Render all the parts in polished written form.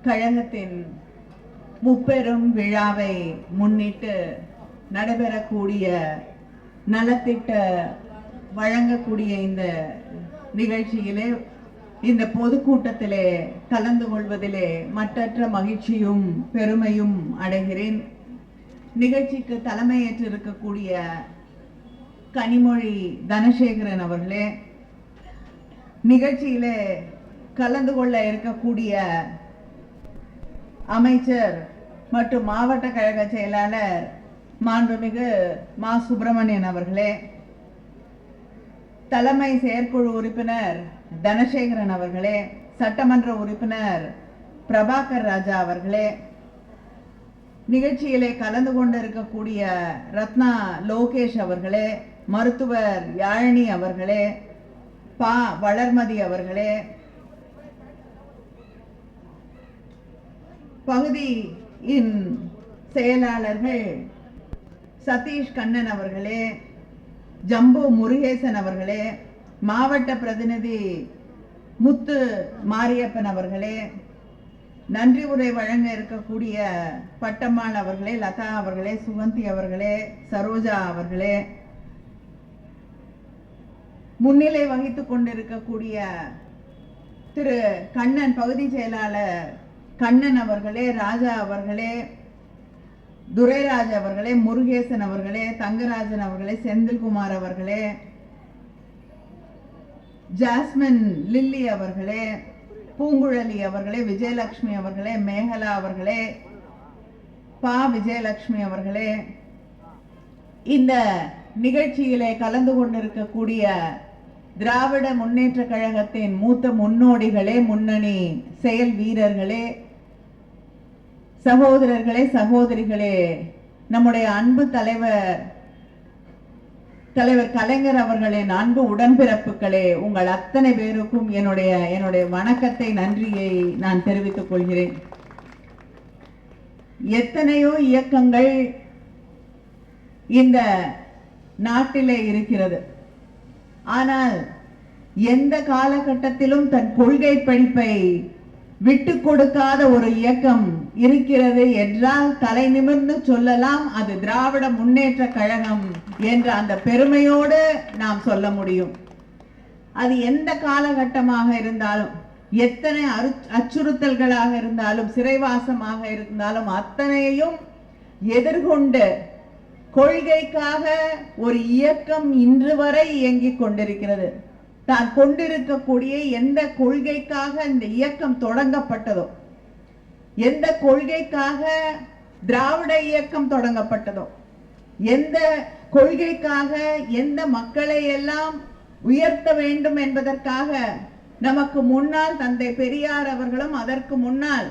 கழகத்தின் முப்பெரும் விழாவை முன்னிட்டு நடைபெறக்கூடிய நலத்திட்ட வழங்கக்கூடிய இந்த நிகழ்ச்சியிலே, இந்த பொதுக்கூட்டத்திலே கலந்து கொள்வதிலே மற்றற்ற மகிழ்ச்சியும் பெருமையும் அடைகிறேன். நிகழ்ச்சிக்கு தலைமையேற்றிருக்கக்கூடிய கனிமொழி தனசேகரன் அவர்களே, நிகழ்ச்சியிலே கலந்து கொள்ள இருக்கக்கூடிய அமைச்சர் மற்றும் மாவட்ட கழக செயலாளர் மாண்புமிகு மா சுப்பிரமணியன் அவர்களே, தலைமை செயற்குழு உறுப்பினர் தனசேகரன் அவர்களே, சட்டமன்ற உறுப்பினர் பிரபாகர் ராஜா அவர்களே, நிகழ்ச்சியிலே கலந்து கொண்டிருக்கக்கூடிய ரத்னா லோகேஷ் அவர்களே, மருத்துவர் யாழினி அவர்களே, பா வளர்மதி அவர்களே, பகுதியின் செயலாளர்கள் சதீஷ் கண்ணன் அவர்களே, ஜம்பு முருகேசன் அவர்களே, மாவட்ட பிரதிநிதி முத்து மாரியப்பன் அவர்களே, நன்றி உரை வழங்க இருக்கக்கூடிய பட்டம்மாள் அவர்களே, லதா அவர்களே, சுகந்தி அவர்களே, சரோஜா அவர்களே, முன்னிலை வகித்துக் கொண்டிருக்கக்கூடிய திரு கண்ணன் பகுதி செயலாளர் கண்ணன் அவர்களே, ராஜா அவர்களே, துரைராஜ் அவர்களே, முருகேசன் அவர்களே, தங்கராஜன் அவர்களே, செந்தில்குமார் அவர்களே, ஜாஸ்மின் லில்லி அவர்களே, பூங்குழலி அவர்களே, விஜயலட்சுமி அவர்களே, மேகலா அவர்களே, பா விஜயலட்சுமி அவர்களே, இந்த நிகழ்ச்சியிலே கலந்து கொண்டிருக்கக்கூடிய திராவிட முன்னேற்ற கழகத்தின் மூத்த முன்னோடிகளே, முன்னணி செயல் வீரர்களே, சகோதரர்களே, சகோதரிகளே, நம்முடைய அன்பு தலைவர் கலைஞர் அவர்களின் அன்பு உடன்பிறப்புகளே, உங்கள் அத்தனை பேருக்கும் என்னுடைய வணக்கத்தை, நன்றியை நான் தெரிவித்துக் கொள்கிறேன். எத்தனையோ இயக்கங்கள் இந்த நாட்டிலே இருக்கிறது. ஆனால் எந்த காலகட்டத்திலும் தன் கொள்கை படிப்பை விட்டு கொடுக்காத ஒரு இயக்கம் இருக்கிறது என்றால் தலை நிமிர்ந்து சொல்லலாம், அது திராவிட முன்னேற்ற கழகம் என்ற அந்த பெருமையோடு நாம் சொல்ல முடியும். அது எந்த காலகட்டமாக இருந்தாலும், எத்தனை அச்சுறுத்தல்களாக இருந்தாலும், சிறைவாசமாக இருந்தாலும், அத்தனையும் எதிர்கொண்டு கொள்கைக்காக ஒரு இயக்கம் இன்று வரை இயங்கிக் கொண்டிருக்கிறது. தான் கொண்டிருக்கக்கூடிய எந்த கொள்கைக்காக இந்த இயக்கம் தொடங்கப்பட்டதோ, எந்த கொள்கைக்காக திராவிட இயக்கம் தொடங்கப்பட்டதோ, எந்த கொள்கைக்காக எந்த மக்களை எல்லாம் உயர்த்த வேண்டும் என்பதற்காக நமக்கு முன்னால் தந்தை பெரியார் அவர்களும் அதற்கு முன்னால்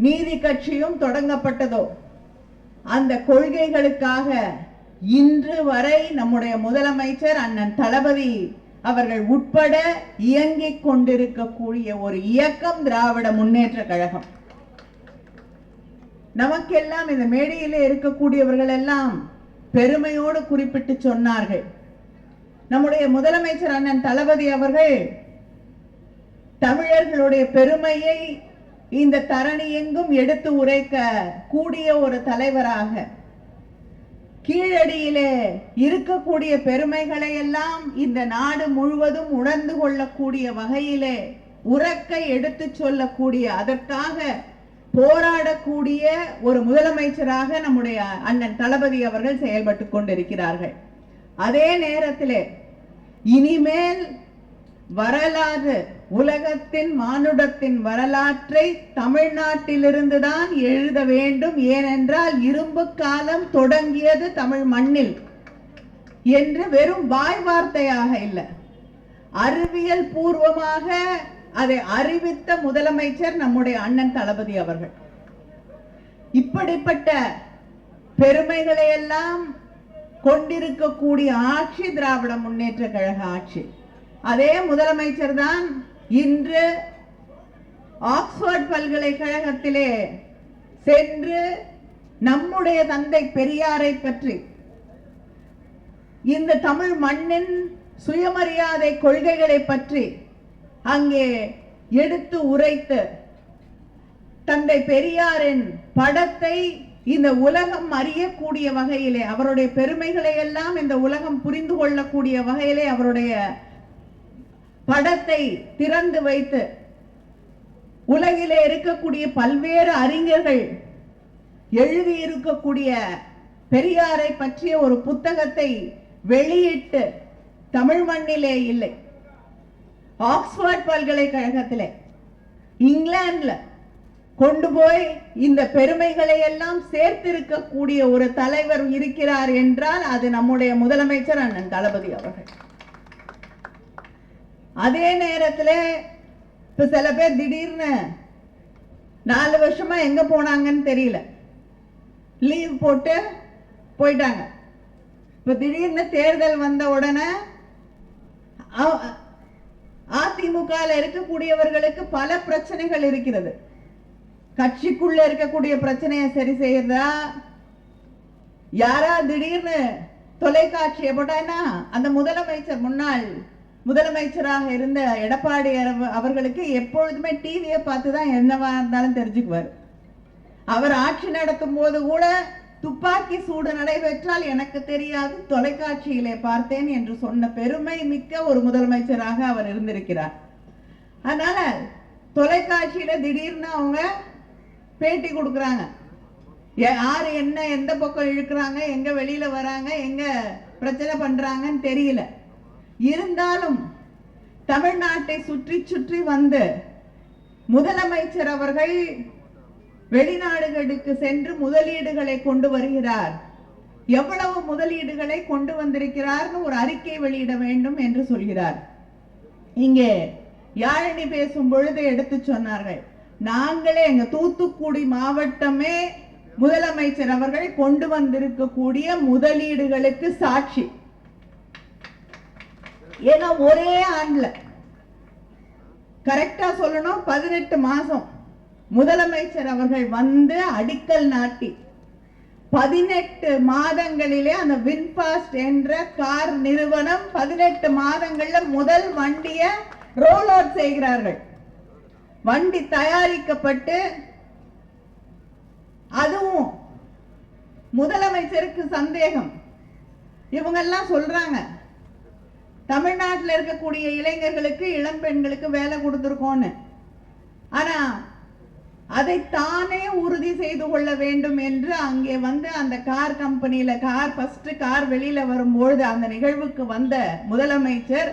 நீதி கட்சியும் தொடங்கப்பட்டதோ, அந்த கொள்கைகளுக்காக இன்று வரை நம்முடைய முதலமைச்சர் அண்ணன் தளபதி அவர்கள் உட்பட இயங்கிக் கொண்டிருக்கக்கூடிய ஒரு இயக்கம் திராவிட முன்னேற்ற கழகம். நமக்கெல்லாம் இந்த மேடையிலே இருக்கக்கூடியவர்கள் எல்லாம் பெருமையோடு குறிப்பிட்டு சொன்னார்கள். நம்முடைய முதலமைச்சர் அண்ணன் தளபதி அவர்கள் தமிழர்களுடைய பெருமையை இந்த தரணி எங்கும் எடுத்து உரைக்க கூடிய ஒரு தலைவராக, கீழடியிலே இருக்கக்கூடிய பெருமைகளை எல்லாம் இந்த நாடு முழுவதும் உணர்ந்து கொள்ளக்கூடிய வகையிலே உரக்க எடுத்து சொல்லக்கூடிய, அதற்காக போராடக்கூடிய ஒரு முதலமைச்சராக நம்முடைய அண்ணன் தளபதி அவர்கள் செயல்பட்டு கொண்டிருக்கிறார்கள். அதே நேரத்திலே இனிமேல் வரலாறு, உலகத்தின் மானுடத்தின் வரலாற்றை தமிழ்நாட்டிலிருந்துதான் எழுத வேண்டும். ஏனென்றால் இரும்பு காலம் தொடங்கியது தமிழ் மண்ணில் என்று வெறும் வாய் வார்த்தையாக இல்லை, அறிவியல் பூர்வமாக அதை அறிவித்த முதலமைச்சர் நம்முடைய அண்ணன் தளபதி அவர்கள். இப்படிப்பட்ட பெருமைகளை எல்லாம் கொண்டிருக்கக்கூடிய ஆட்சி திராவிட முன்னேற்ற கழக ஆட்சி. அதே முதலமைச்சர் தான் இன்று ஆக்ஸ்போர்ட் பல்கலைக்கழகத்திலே சென்று நம்முடைய தந்தை பெரியாரை பற்றி, இந்த தமிழ் மண்ணின் சுயமரியாதை கொள்கைகளை பற்றி அங்கே எடுத்து உரைத்து தந்தை பெரியாரின் படத்தை இந்த உலகம் அறியக்கூடிய வகையிலே, அவருடைய பெருமைகளை எல்லாம் இந்த உலகம் புரிந்து கொள்ளக்கூடிய வகையிலே அவருடைய படத்தை திறந்து வைத்து உலகிலே இருக்கக்கூடிய பல்வேறு அறிஞர்கள் எழுதியிருக்கக்கூடிய பெரியாரை பற்றிய ஒரு புத்தகத்தை வெளியிட்டு தமிழ் மண்ணிலே இல்லை, ஆக்ஸ்போர்ட் பல்கலைக்கழகத்திலே இங்கிலாந்துல கொண்டு போய் இந்த பெருமைகளை எல்லாம் சேர்த்திருக்கக்கூடிய ஒரு தலைவர் இருக்கிறார் என்றால் அது நம்முடைய முதலமைச்சர் அண்ணன் தளபதி அவர்கள். அதே நேரத்தில் இப்ப சில பேர் திடீர்னு 4 வருஷமா எங்க போனாங்கன்னு தெரியல, லீவ் போட்டு போயிட்டாங்க. இப்ப திடீர்னு தேர்தல் வந்த உடனே அதிமுக இருக்கக்கூடியவர்களுக்கு பல பிரச்சனைகள் இருக்கிறது. கட்சிக்குள்ள இருக்கக்கூடிய பிரச்சனையை சரி செய்யறதா, யாரா திடீர்னு தொலைக்காட்சியை போட்டான்னா அந்த முதலமைச்சர், முன்னாள் முதலமைச்சராக இருந்த எடப்பாடி அவர்களுக்கு எப்பொழுதுமே டிவியை பார்த்துதான் என்னவா இருந்தாலும் தெரிஞ்சுக்குவார். அவர் ஆட்சி நடத்தும் போது கூட துப்பாக்கி சூடு நடைபெற்றால் எனக்கு தெரியாது, தொலைக்காட்சியிலே பார்த்தேன் என்று சொன்ன பெருமை மிக்க ஒரு முதலமைச்சராக அவர் இருந்திருக்கிறார். அதனால தொலைக்காட்சியில திடீர்னு அவங்க பேட்டி கொடுக்கறாங்க, யாரு என்ன எந்த பக்கம் இழுக்கிறாங்க, எங்க வெளியில வராங்க, எங்க பிரச்சனை பண்றாங்கன்னு தெரியல. இருந்தாலும் தமிழ்நாட்டை சுற்றி சுற்றி வந்து முதலமைச்சர் அவர்கள் வெளிநாடுகளுக்கு சென்று முதலீடுகளை கொண்டு வருகிறார், எவ்வளவு முதலீடுகளை கொண்டு வந்திருக்கிறார்னு ஒரு அறிக்கை வெளியிட வேண்டும் என்று சொல்கிறார். இங்கே யாழினி பேசும் பொழுது எடுத்து சொன்னார்கள், நாங்களே எங்க தூத்துக்குடி மாவட்டமே முதலமைச்சர் அவர்கள் கொண்டு வந்திருக்கக்கூடிய முதலீடுகளுக்கு சாட்சி. ஏன்னா ஒரே ஆண்டுல கரெக்டா சொல்லணும் 18 மாசம் முதலமைச்சர் அவர்கள் வந்து அடிக்கல் நாட்டி 18 மாதங்களிலே அந்த வின்பாஸ்ட் என்ற கார் நிறுவனம் 18 மாதங்கள்ல முதல் வண்டியை ரோல் அவுட் செய்கிறார்கள். வண்டி தயாரிக்கப்பட்டு அதுவும் முதலமைச்சருக்கு சந்தேகம், இவங்க எல்லாம் சொல்றாங்க தமிழ்நாட்டில் இருக்கக்கூடிய இளைஞர்களுக்கு இளம் பெண்களுக்கு வேலை கொடுத்திருக்கோன்னு. ஆனா அதை தானே உறுதி செய்து கொள்ள வேண்டும் என்று அங்கே வந்து அந்த கார் கம்பெனியில ஃபர்ஸ்ட் கார் வெளியில வரும்பொழுது அந்த நிகழ்வுக்கு வந்த முதலமைச்சர்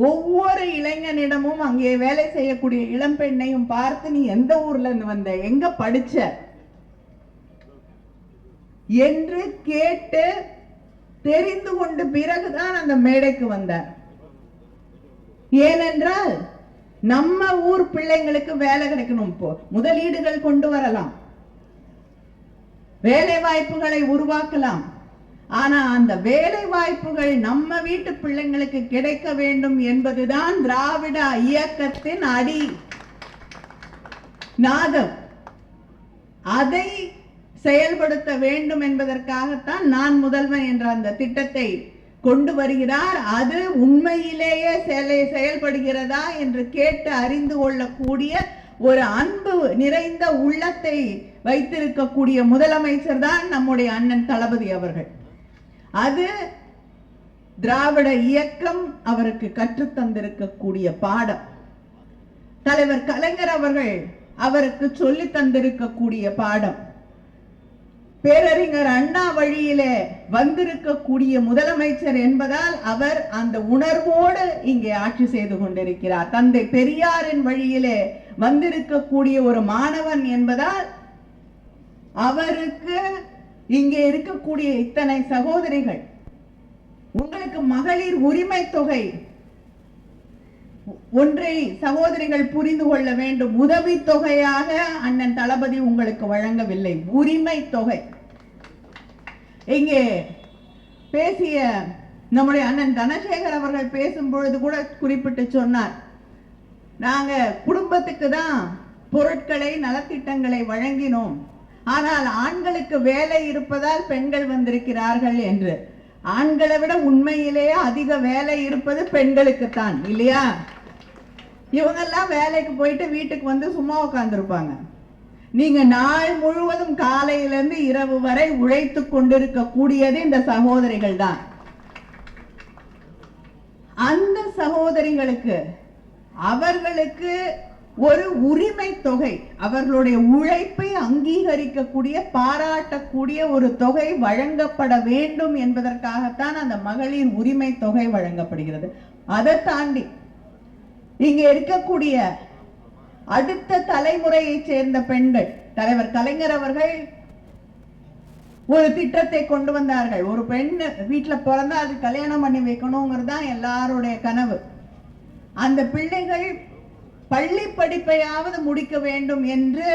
ஒவ்வொரு இளைஞனிடமும் அங்கே வேலை செய்யக்கூடிய இளம் பெண்ணையும் பார்த்து, நீ எந்த ஊர்ல இருந்து வந்த, எங்க படிச்ச என்று கேட்டு தெரிந்து கொண்டு பிறகுதான் அந்த மேடைக்கு வந்தார். ஏனென்றால் நம்ம ஊர் பிள்ளைங்களுக்கு வேலை கிடைக்கணும், முதலீடுகள் கொண்டு வரலாம், வேலை வாய்ப்புகளை உருவாக்கலாம். ஆனா அந்த வேலை வாய்ப்புகள் நம்ம வீட்டு பிள்ளைங்களுக்கு கிடைக்க வேண்டும் என்பதுதான் திராவிட இயக்கத்தின் அடி நாதம். அதை செயல்படுத்த வேண்டும் என்பதற்காகத்தான் நான் முதல்வன் என்ற அந்த திட்டத்தை கொண்டு வருகிறார். அது உண்மையிலேயே செயல்படுகிறதா என்று கேட்டு அறிந்து கொள்ளக்கூடிய ஒரு அன்பு நிறைந்த உள்ளத்தை வைத்திருக்கக்கூடிய முதலமைச்சர் தான் நம்முடைய அண்ணன் தளபதி அவர்கள். அது திராவிட இயக்கம் அவருக்கு கற்றுத்தந்திருக்கக்கூடிய பாடம். தலைவர் கலைஞர் அவர்கள் அவருக்கு சொல்லி தந்திருக்கக்கூடிய பாடம். பேரறிஞர் அண்ணா வழியிலே வந்திருக்கக்கூடிய முதலமைச்சர் என்பதால் அவர் அந்த உணர்வோடு இங்கே ஆட்சி செய்து கொண்டிருக்கிறார். தந்தை பெரியாரின் வழியிலே வந்திருக்கக்கூடிய ஒரு மாணவன் என்பதால் அவருக்கு இங்கே இருக்கக்கூடிய இத்தனை சகோதரிகள், உங்களுக்கு மகளிர் உரிமை தொகை ஒன்றை சகோதரிகள் புரிந்து கொள்ள வேண்டும், உதவி தொகையாக அண்ணன் தளபதி உங்களுக்கு வழங்கவில்லை, உரிமை தொகை. இங்கே பேசிய நம்முடைய அண்ணன் தனசேகர் அவர்கள் பேசும் பொழுது கூட குறிப்பிட்டு சொன்னார், நாங்க குடும்பத்துக்கு தான் பொருட்களை நலத்திட்டங்களை வழங்கினோம், ஆனால் ஆண்களுக்கு வேலை இருப்பதால் பெண்கள் வந்திருக்கிறார்கள் என்று. ஆண்களை விட உண்மையிலேயே அதிக வேலை இருப்பது பெண்களுக்கு தான், இல்லையா? இவங்கெல்லாம் வேலைக்கு போயிட்டு வீட்டுக்கு வந்து சும்மா உட்கார்ந்துருப்பாங்க. நீங்க நாள் முழுவதும் காலையிலிருந்து இரவு வரை உழைத்து கொண்டிருக்க கூடியது இந்த சகோதரிகள் தான். அந்த சகோதரிகளுக்கு அவர்களுக்கு ஒரு உரிமை தொகை, அவர்களுடைய உழைப்பை அங்கீகரிக்கக்கூடிய பாராட்டக்கூடிய ஒரு தொகை வழங்கப்பட வேண்டும் என்பதற்காகத்தான் அந்த மகளிர் உரிமை தொகை வழங்கப்படுகிறது. அதை தாண்டி இங்க இருக்கக்கூடிய அடுத்த தலைமுறையை சேர்ந்த பெண்கள், தலைவர் கலைஞர் அவர்கள் ஒரு திட்டத்தை கொண்டு வந்தார்கள். ஒரு பெண் வீட்டுல பிறந்தா அது கல்யாணம் பண்ணி வைக்கணுங்கிறது தான் எல்லாருடைய கனவு. அந்த பிள்ளைகள் பள்ளி படிப்பையாவது முடிக்க வேண்டும் என்று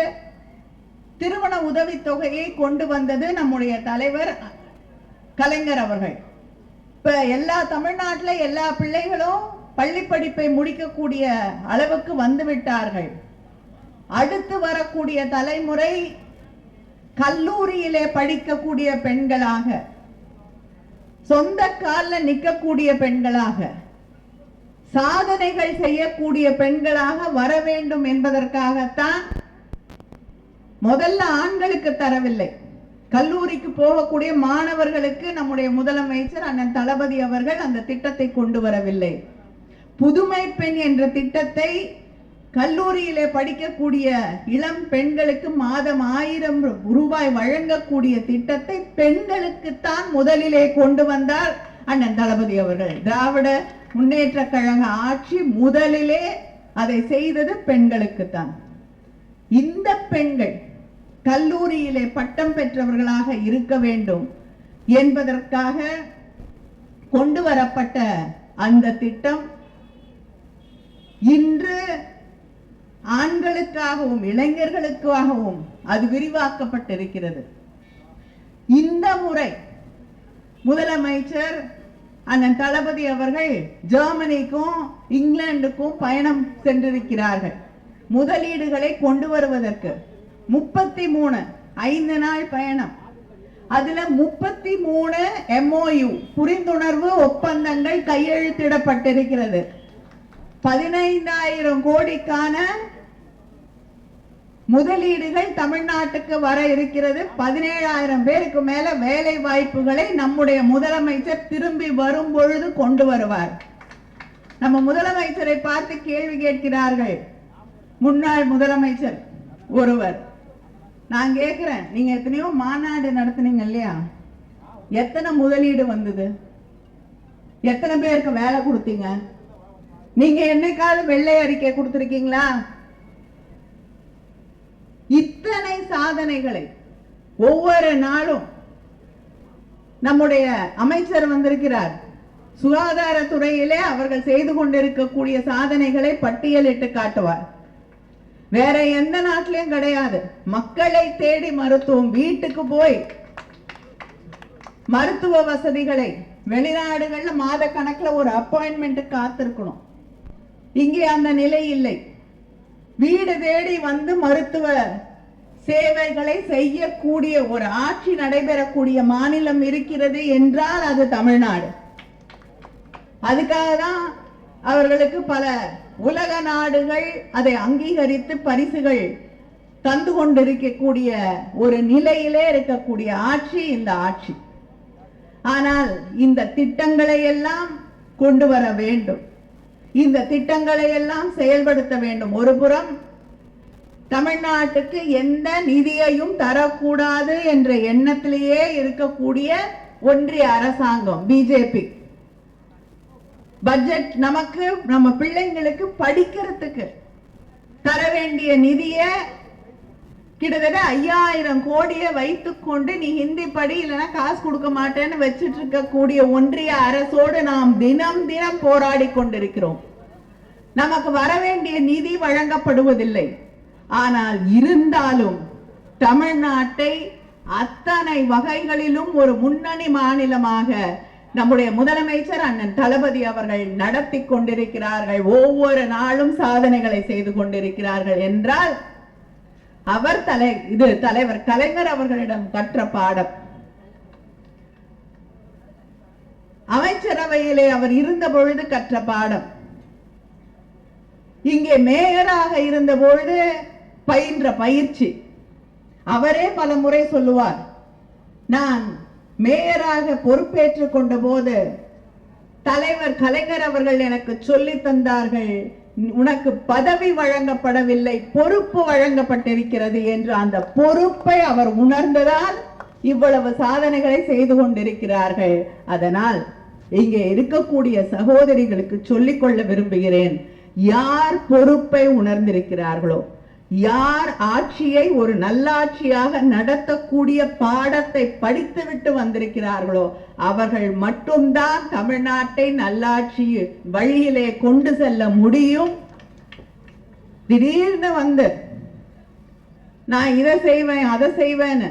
திருமண உதவி தொகையை கொண்டு வந்தது நம்முடைய தலைவர் கலைஞர் அவர்கள். இப்ப எல்லா தமிழ்நாட்டில் எல்லா பிள்ளைகளும் பள்ளி படிப்பை முடிக்கக்கூடிய அளவுக்கு வந்து விட்டார்கள். அடுத்து வரக்கூடிய தலைமுறை கல்லூரியிலே படிக்கக்கூடிய பெண்களாக, சொந்த காலில் நிற்கக்கூடிய பெண்களாக, சாதனைகள் செய்யக்கூடிய பெண்களாக வர வேண்டும் என்பதற்காகத்தான் முதல்ல ஆண்களுக்கு தரவில்லை, கல்லூரிக்கு போகக்கூடிய மாணவர்களுக்கு நம்முடைய முதலமைச்சர் அண்ணன் தளபதி அவர்கள் அந்த திட்டத்தை கொண்டு வரவில்லை. புதுமை பெண் என்ற திட்டத்தை கல்லூரியிலே படிக்கக்கூடிய இளம் பெண்களுக்கு மாதம் 1000 ரூபாய் வழங்கக்கூடிய திட்டத்தை பெண்களுக்குத்தான் முதலிலே கொண்டு வந்தார் அண்ணன் தளபதி அவர்கள். திராவிட முன்னேற்ற கழக ஆட்சி முதலிலே அதை செய்தது பெண்களுக்குத்தான். இந்த பெண்கள் கல்லூரியிலே பட்டம் பெற்றவர்களாக இருக்க வேண்டும் என்பதற்காக கொண்டு வரப்பட்ட அந்த திட்டம் இன்று ஆண்களுக்காகவும் இளைஞர்களுக்காகவும் அது விரிவாக்கப்பட்டிருக்கிறது. இந்த முறை முதலமைச்சர் அண்ணன் தளபதி அவர்கள் ஜெர்மனிக்கும் இங்கிலாந்துக்கும் பயணம் சென்றிருக்கிறார்கள். முதலீடுகளை கொண்டு வருவதற்கு 33 5 நாள் பயணம். அதுல 33 MOU புரிந்துணர்வு ஒப்பந்தங்கள் கையெழுத்திடப்பட்டிருக்கிறது. 15,000 கோடிக்கான முதலீடுகள் தமிழ்நாட்டுக்கு வர இருக்கிறது. 17,000 பேருக்கு மேல வேலை வாய்ப்புகளை நம்முடைய முதலமைச்சர் திரும்பி வரும் பொழுது கொண்டு வருவார். நம்ம முதலமைச்சரை பார்த்து கேள்வி கேட்கிறார்கள் முன்னாள் முதலமைச்சர் ஒருவர். நான் கேட்கிறேன், நீங்க எத்தனையோ மாநாடு நடத்துனீங்க இல்லையா, எத்தனை முதலீடு வந்தது, எத்தனை பேருக்கு வேலை கொடுத்தீங்க, நீங்க என்னைக்காவது வெள்ளை அறிக்கை கொடுத்திருக்கீங்களா? இத்தனை சாதனைகளை ஒவ்வொரு நாளும் நம்முடைய அமைச்சர் வந்திருக்கிறார். சுகாதாரத்துறையிலே அவர்கள் செய்து கொண்டிருக்கக்கூடிய சாதனைகளை பட்டியலிட்டு காட்டுவார். வேற எந்த நாட்டிலையும் கிடையாது. மக்களை தேடி மருத்துவம், வீட்டுக்கு போய் மருத்துவ வசதிகளை, வெளிநாடுகள்ல மாத கணக்குல ஒரு அப்பாயின்மெண்ட் காத்திருக்கணும். இங்கே அந்த நிலை இல்லை. வீடு தேடி வந்து மருத்துவ சேவைகளை செய்யக்கூடிய ஒரு ஆட்சி நடைபெறக்கூடிய மாநிலம் இருக்கிறது என்றால் அது தமிழ்நாடு. அதுக்காக தான் அவர்களுக்கு பல உலக நாடுகள் அதை அங்கீகரித்து பரிசுகள் தந்து கொண்டிருக்கக்கூடிய ஒரு நிலையிலே இருக்கக்கூடிய ஆட்சி இந்த ஆட்சி. ஆனால் இந்த திட்டங்களை எல்லாம் கொண்டு வர வேண்டும், இந்த திட்டங்களை எல்லாம் செயல்படுத்த வேண்டும். ஒரு புறம் தமிழ்நாட்டுக்கு எந்த நிதியையும் தரக்கூடாது என்ற எண்ணத்திலேயே இருக்கக்கூடிய ஒன்றிய அரசாங்கம் பிஜேபி, பட்ஜெட் நமக்கு நம்ம பிள்ளைங்களுக்கு படிக்கிறதுக்கு தர வேண்டிய நிதியை கிட்டத்தட்ட 5000 கோடியை வைத்துக்கொண்டு நீ ஹிந்தி படி இல்லைன்னா காசு கொடுக்க மாட்டேன்னு வச்சிட்டு இருக்கக்கூடிய ஒன்றிய அரசோடு நாம் தினம் தினம் போராடி கொண்டிருக்கிறோம். நமக்கு வர வேண்டிய நிதி வழங்கப்படுவதில்லை. ஆனால் இருந்தாலும் தமிழ்நாட்டை அத்தனை வகைகளிலும் ஒரு முன்னணி மாநிலமாக நம்முடைய முதலமைச்சர் அண்ணன் தளபதி அவர்கள் நடத்தி கொண்டிருக்கிறார்கள். ஒவ்வொரு நாளும் சாதனைகளை செய்து கொண்டிருக்கிறார்கள் என்றால் அவர் தலைவர் கலைஞர் அவர்களிடம் கற்ற பாடம். அமைச்சரவையிலே அவர் இருந்த பொழுது கற்ற பாடம், இங்கே மேயராக இருந்த பொழுது பயின்ற பயிற்சி, அவரே பல முறை சொல்லுவார், நான் மேயராக பொறுப்பேற்றுக் கொண்ட போது தலைவர் கலைஞர் அவர்கள் எனக்கு சொல்லி தந்தார்கள், உனக்கு பதவி வழங்கப்படவில்லை, பொறுப்பு வழங்கப்பட்டிருக்கிறது என்று. அந்த பொறுப்பை அவர் உணர்ந்ததால் இவ்வளவு சாதனைகளை செய்து கொண்டிருக்கிறார்கள். அதனால் இங்கே இருக்கக்கூடிய சகோதரிகளுக்கு சொல்லிக்கொள்ள விரும்புகிறேன், யார் பொறுப்பை உணர்ந்திருக்கிறார்களோ, யார் ஆட்சியை ஒரு நல்லாட்சியாக நடத்தக்கூடிய பாடத்தை படித்துவிட்டு வந்திருக்கிறார்களோ, அவர்கள் மட்டும்தான் தமிழ்நாட்டை நல்லாட்சி வழியிலே கொண்டு செல்ல முடியும். திடீர்னு வந்து நான் இதை செய்வேன் அதை செய்வேன்னு,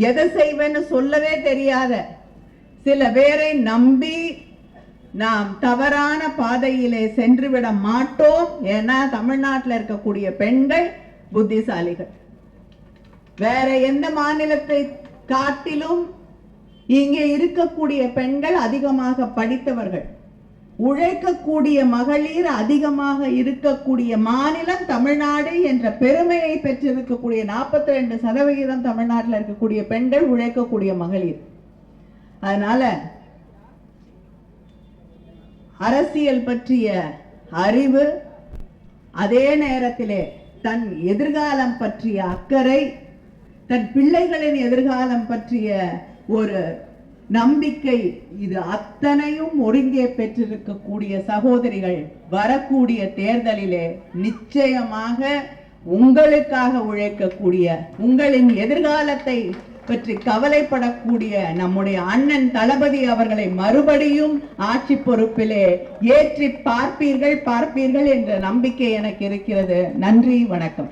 எதை செய்வேன்னு சொல்லவே தெரியாத சில பேரை நம்பி நாம் தவறான பாதையிலே சென்றுவிட மாட்டோம். ஏன்னா தமிழ்நாட்டில் இருக்கக்கூடிய பெண்கள் புத்திசாலிகள். வேற எந்த மாநிலத்தை காட்டிலும் இங்கே இருக்கக்கூடிய பெண்கள் அதிகமாக படித்தவர்கள். உழைக்கக்கூடிய மகளிர் அதிகமாக இருக்கக்கூடிய மாநிலம் தமிழ்நாடு என்ற பெருமையை பெற்றிருக்கக்கூடிய 42% தமிழ்நாட்டில் இருக்கக்கூடிய பெண்கள் உழைக்கக்கூடிய மகளிர். அதனால அரசியல் பற்றிய அறிவு, அதே நேரத்திலே தன் எதிர்காலம் பற்றிய அக்கறை, தன் பிள்ளைகளின் எதிர்காலம் பற்றிய ஒரு நம்பிக்கை, இது அத்தனையும் ஒருங்கே பெற்றிருக்கக்கூடிய சகோதரிகள் வரக்கூடிய தேர்தலிலே நிச்சயமாக உங்களுக்காக உழைக்கக்கூடிய, உங்களின் எதிர்காலத்தை பற்றி கவலைப்படக்கூடிய நம்முடைய அண்ணன் தளபதி அவர்களை மறுபடியும் ஆட்சி பொறுப்பிலே ஏற்றி பார்ப்பீர்கள் என்ற நம்பிக்கை எனக்கு இருக்கிறது. நன்றி, வணக்கம்.